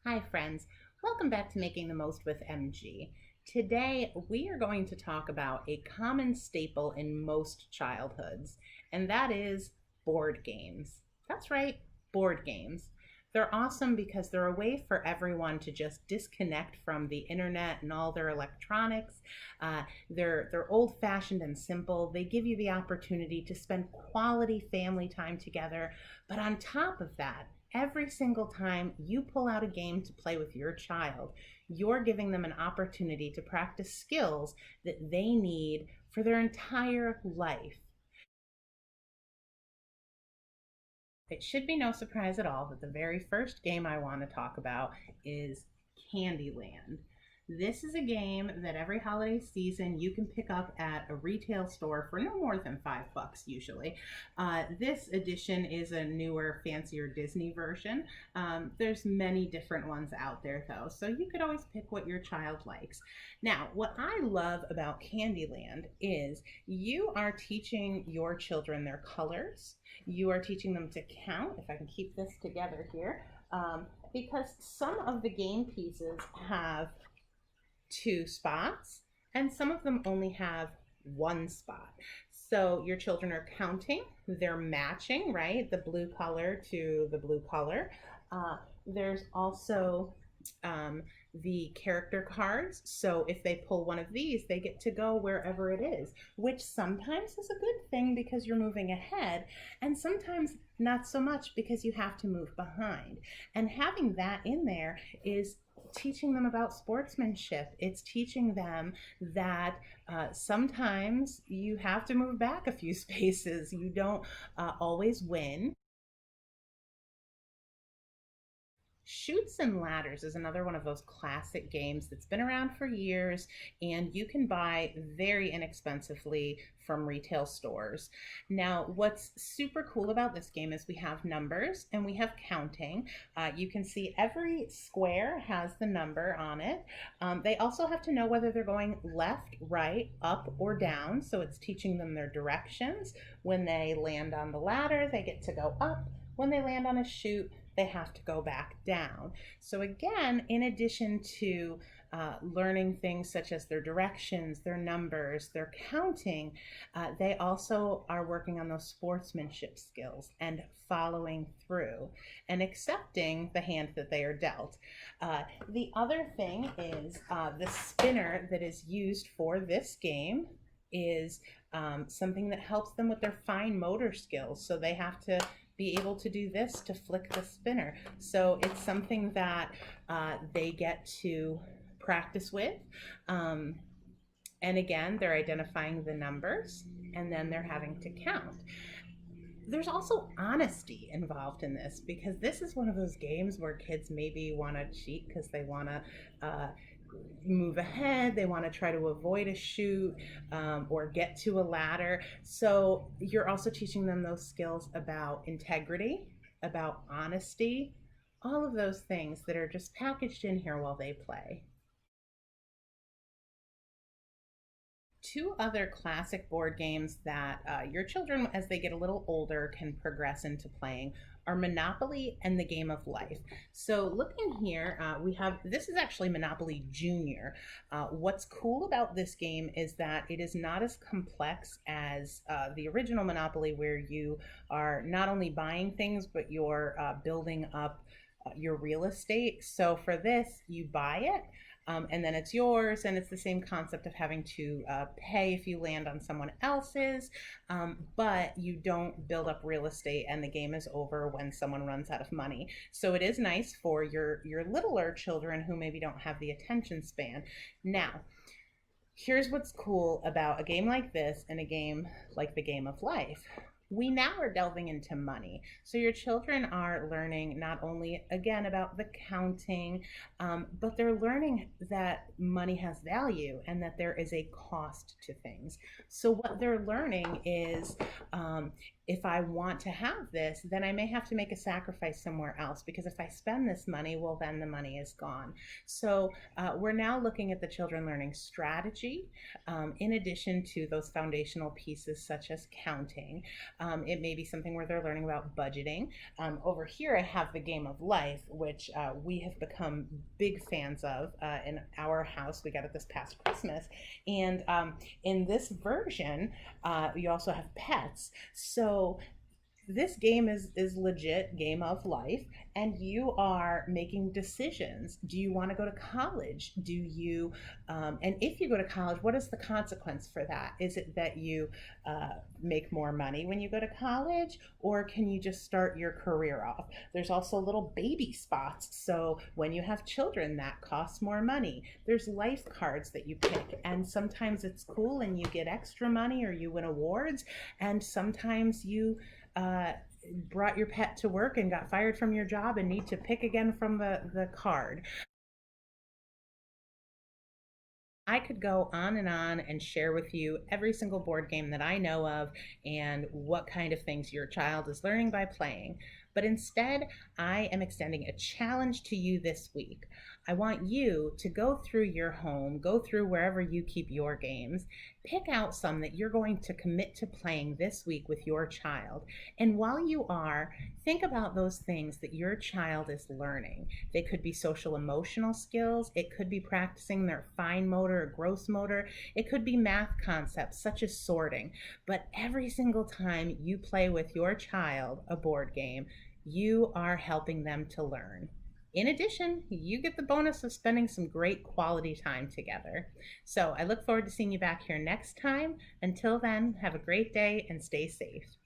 Hi friends, welcome back to Making the Most with MG. Today we are going to talk about a common staple in most childhoods, and that is board games. That's right, board games. They're awesome because they're a way for everyone to just disconnect from the internet and all their electronics. They're old-fashioned and simple. They give you the opportunity to spend quality family time together, but on top of that, every single time you pull out a game to play with your child, you're giving them an opportunity to practice skills that they need for their entire life. It should be no surprise at all that the very first game I want to talk about is Candyland. This is a game that every holiday season you can pick up at a retail store for no more than $5 usually. This edition is a newer, fancier Disney version. There's many different ones out there though, so you could always pick what your child likes. Now, what I love about Candyland is you are teaching your children their colors. You are teaching them to count, if I can keep this together here, because some of the game pieces have two spots and some of them only have one spot. So your children are counting, they're matching, right? The blue color to the blue color. There's also the character cards. So if they pull one of these, they get to go wherever it is, which sometimes is a good thing because you're moving ahead, and sometimes not so much because you have to move behind. And having that in there is teaching them about sportsmanship. It's teaching them that sometimes you have to move back a few spaces. You don't always win. Chutes and Ladders is another one of those classic games that's been around for years and you can buy very inexpensively from retail stores. Now, what's super cool about this game is we have numbers and we have counting. You can see every square has the number on it. They also have to know whether they're going left, right, up, or down. So it's teaching them their directions. When they land on the ladder, they get to go up. When they land on a chute, they have to go back down. So again, in addition to learning things such as their directions, their numbers, their counting, they also are working on those sportsmanship skills and following through and accepting the hand that they are dealt. The other thing is the spinner that is used for this game is something that helps them with their fine motor skills. So they have to be able to do this to flick the spinner. So it's something that they get to practice with. And again, they're identifying the numbers and then they're having to count. There's also honesty involved in this because this is one of those games where kids maybe want to cheat because they want to move ahead, they want to try to avoid a chute or get to a ladder. So you're also teaching them those skills about integrity, about honesty, all of those things that are just packaged in here while they play. Two other classic board games that your children, as they get a little older, can progress into playing are Monopoly and the Game of Life. So looking here, we have, this is actually Monopoly Junior. What's cool about this game is that it is not as complex as the original Monopoly, where you are not only buying things, but you're building up your real estate. So for this, you buy it. And then it's yours, and it's the same concept of having to pay if you land on someone else's, but you don't build up real estate and the game is over when someone runs out of money. So it is nice for your littler children who maybe don't have the attention span. Now, here's what's cool about a game like this and a game like the Game of Life. We now are delving into money. So your children are learning not only, again, about the counting, but they're learning that money has value and that there is a cost to things. So what they're learning is if I want to have this, then I may have to make a sacrifice somewhere else, because if I spend this money, well, then the money is gone. So we're now looking at the children learning strategy, in addition to those foundational pieces such as counting. It may be something where they're learning about budgeting. Over here, I have the game of life, which we have become big fans of in our house. We got it this past Christmas. And in this version, you also have pets. So this game is legit game of life, and you are making decisions. Do you want to go to college? Do you and if you go to college, what is the consequence for that? Is it that you make more money when you go to college, or can you just start your career off? There's also little baby spots, so when you have children, that costs more money. There's life cards that you pick, and sometimes it's cool and you get extra money or you win awards, and sometimes you brought your pet to work and got fired from your job and need to pick again from the card. I could go on and share with you every single board game that I know of and what kind of things your child is learning by playing. But instead, I am extending a challenge to you this week. I want you to go through your home, go through wherever you keep your games, pick out some that you're going to commit to playing this week with your child. And while you are, think about those things that your child is learning. They could be social emotional skills, it could be practicing their fine motor or gross motor, it could be math concepts such as sorting. But every single time you play with your child a board game, you are helping them to learn. In addition, you get the bonus of spending some great quality time together. So I look forward to seeing you back here next time. Until then, have a great day and stay safe.